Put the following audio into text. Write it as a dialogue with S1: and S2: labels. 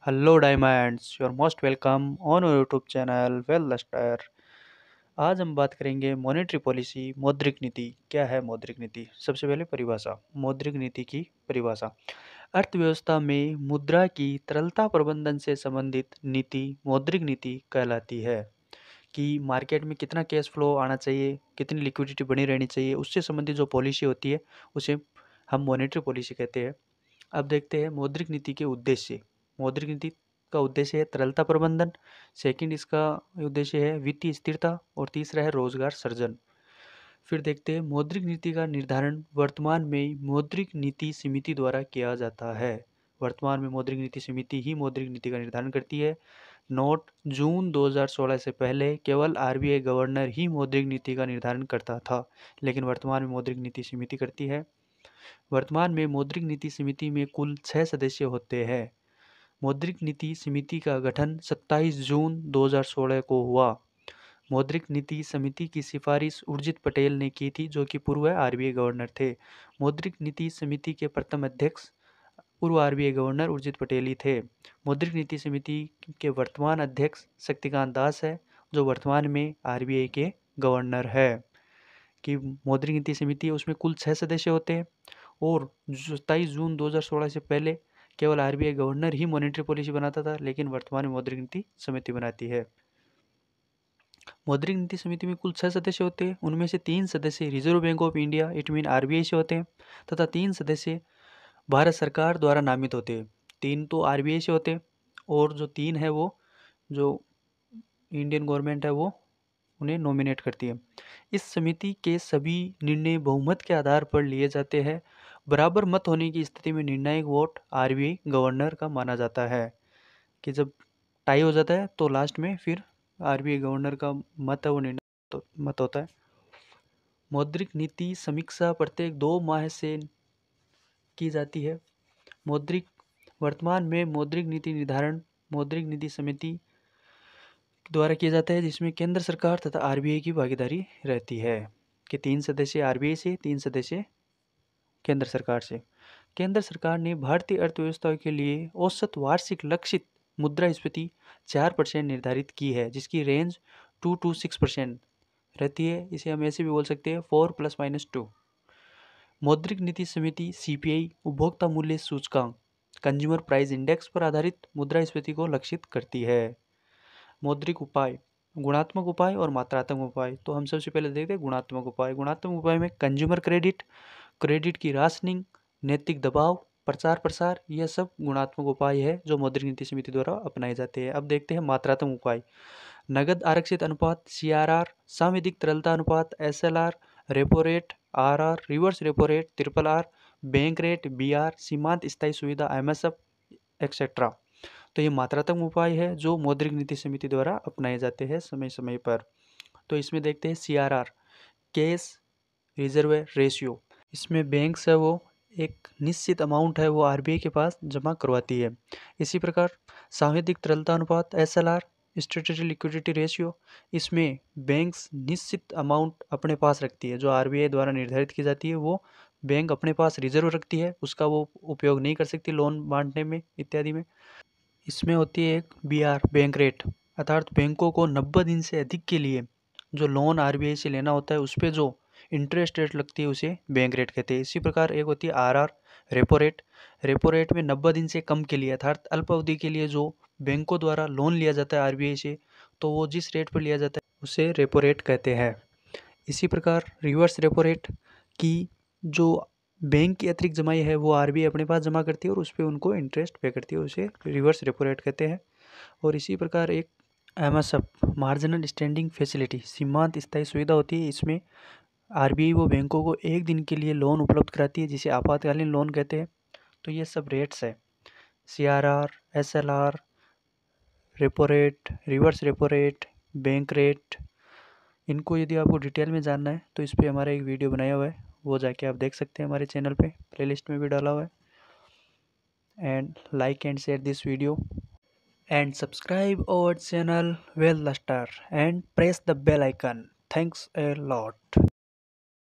S1: Hello diamonds, you are most welcome on YouTube channel well lustre. आज हम बात करेंगे मॉनेटरी पॉलिसी, मौद्रिक नीति। क्या है मौद्रिक नीति? सबसे पहले परिभाषा। मौद्रिक नीति की परिभाषा: अर्थव्यवस्था में मुद्रा की तरलता प्रबंधन से संबंधित नीति मौद्रिक नीति कहलाती है। कि मार्केट में कितना कैश फ्लो आना चाहिए, कितनी लिक्विडिटी बनी रहनी चाहिए, उससे संबंधित जो पॉलिसी होती है उसे हम मॉनेटरी पॉलिसी कहते हैं। अब देखते हैं मौद्रिक नीति के उद्देश्य। मौद्रिक नीति का उद्देश्य है तरलता प्रबंधन, सेकंड इसका उद्देश्य है वित्तीय स्थिरता और तीसरा है रोजगार सृजन। फिर देखते हैं मौद्रिक नीति का निर्धारण वर्तमान में मौद्रिक नीति समिति द्वारा किया जाता है। वर्तमान में मौद्रिक नीति समिति ही मौद्रिक नीति का निर्धारण करती है। नोट: जून 2016 से पहले केवल आरबीआई गवर्नर ही मौद्रिक नीति का निर्धारण करता था, लेकिन वर्तमान में मौद्रिक नीति समिति करती है। वर्तमान में मौद्रिक नीति समिति में कुल 6 सदस्य होते हैं। मौद्रिक नीति समिति का गठन 27 जून 2016 को हुआ। मौद्रिक नीति समिति की सिफारिश उर्जित पटेल ने की थी, जो कि पूर्व आरबीआई गवर्नर थे। मौद्रिक नीति समिति के प्रथम अध्यक्ष पूर्व आरबीआई गवर्नर उर्जित पटेल ही थे। मौद्रिक नीति समिति के वर्तमान अध्यक्ष शक्तिकांत दास है, जो वर्तमान में आरबीआई के गवर्नर है। कि मौद्रिक नीति समिति है उसमें कुल 6 सदस्य होते हैं और 27 जून 2016 से पहले केवल आरबीआई गवर्नर ही मॉनेटरी पॉलिसी बनाता था, लेकिन वर्तमान में मौद्रिक नीति समिति बनाती है। मौद्रिक नीति समिति में कुल 6 सदस्य होते हैं। उनमें से 3 सदस्य reserve bank of India it mean RBI से होते हैं तथा 3 सदस्य भारत सरकार द्वारा नामित होते हैं। 3 तो आरबीआई से होते हैं और जो 3 है वो जो इंडियन गवर्नमेंट है वो उन्हें नॉमिनेट करती है। इस समिति के सभी निर्णय बहुमत के आधार पर लिए जाते हैं। बराबर मत होने की स्थिति में निर्णायक वोट आरबीआई गवर्नर का माना जाता है। कि जब टाई हो जाता है तो लास्ट में फिर आरबीआई गवर्नर का मत है वो निर्णय तो मत होता है। मौद्रिक नीति समीक्षा प्रत्येक 2 माह से की जाती है। वर्तमान में मौद्रिक नीति निर्धारण मौद्रिक नीति समिति द्वारा किया जाता है, जिसमें केंद्र सरकार तथा आरबीआई की भागीदारी रहती है। कि 3 सदस्य आरबीआई से, 3 सदस्य केंद्र सरकार से। केंद्र सरकार ने भारतीय अर्थव्यवस्था के लिए औसत वार्षिक लक्षित मुद्रास्फीति 4% निर्धारित की है, जिसकी रेंज 2 to 6% रहती है। इसे हम ऐसे भी बोल सकते हैं 4 ± 2। मौद्रिक नीति समिति सीपीआई उपभोक्ता मूल्य सूचकांक कंज्यूमर प्राइस इंडेक्स पर आधारित मुद्रास्फीति को लक्षित करती है। मौद्रिक उपाय: गुणात्मक उपाय और मात्रात्मक उपाय। तो हम सबसे पहले देखते हैं गुणात्मक उपाय। गुणात्मक उपाय में कंज्यूमर क्रेडिट, क्रेडिट की राशनिंग, नैतिक दबाव, प्रचार प्रसार, यह सब गुणात्मक उपाय है जो मौद्रिक नीति समिति द्वारा अपनाए जाते हैं। अब देखते हैं मात्रात्मक उपाय। नगद आरक्षित अनुपात सीआरआर, सांविधिक तरलता अनुपात SLR, repo rate RR, reverse repo rate triple R, bank rate BR, सीमांत स्थायी सुविधा एमएसएफ एक्सेट्रा। तो ये मात्रात्मक उपाय है जो मौद्रिक नीति समिति द्वारा अपनाए जाते हैं समय समय पर। तो इसमें देखते हैं सीआरआर, कैश रिजर्व रेशियो। इसमें बैंक से वो एक निश्चित अमाउंट है वो आरबीआई के पास जमा करवाती है। इसी प्रकार सांविधिक तरलता अनुपात एसएलआर, स्टैट्यूटरी लिक्विडिटी रेशियो, इसमें बैंक्स निश्चित अमाउंट अपने पास रखती है जो आरबीआई द्वारा निर्धारित की जाती है। वो बैंक अपने पास रिजर्व रखती है, उसका वो उपयोग नहीं कर सकती लोन बांटने में इत्यादि में। इसमें होती है एक बीआर, बैंक रेट, अर्थात बैंकों को 90 दिन से अधिक के लिए जो लोन आरबीआई से लेना होता है उस पर जो इंटरेस्ट रेट लगती है उसे बैंक रेट कहते हैं। इसी प्रकार एक होती है RR, repo rate. Repo rate में 90 दिन से कम के लिए अर्थात अल्प अवधि के लिए जो बैंकों द्वारा लोन लिया जाता है आरबीआई से, तो वो जिस रेट पर लिया जाता है उसे रेपो रेट कहते हैं। इसी प्रकार रिवर्स रेपो रेट की जो बैंक की अतिरिक्त जमाई है वो आरबीआई अपने पास जमा करती है और उस पर उनको इंटरेस्ट पे करती है, उसे रिवर्स रेपो रेट कहते हैं। और इसी प्रकार एक एमएसएफ, मार्जिनल स्टैंडिंग फैसिलिटी, सीमांत स्थायी सुविधा होती है। इसमें आरबीआई वो बैंकों को 1 दिन के लिए लोन उपलब्ध कराती है जिसे आपातकालीन लोन कहते हैं। तो ये सब रेट्स है, CRR, SLR, repo rate, reverse repo rate, bank rate. इनको यदि आपको डिटेल में जानना है तो इस पर हमारा एक वीडियो बनाया हुआ है, वो जाके आप देख सकते हैं हमारे चैनल पे, प्लेलिस्ट में भी डाला हुआ है। And like and share this video and subscribe our channel well luster and press the bell icon. Thanks a lot.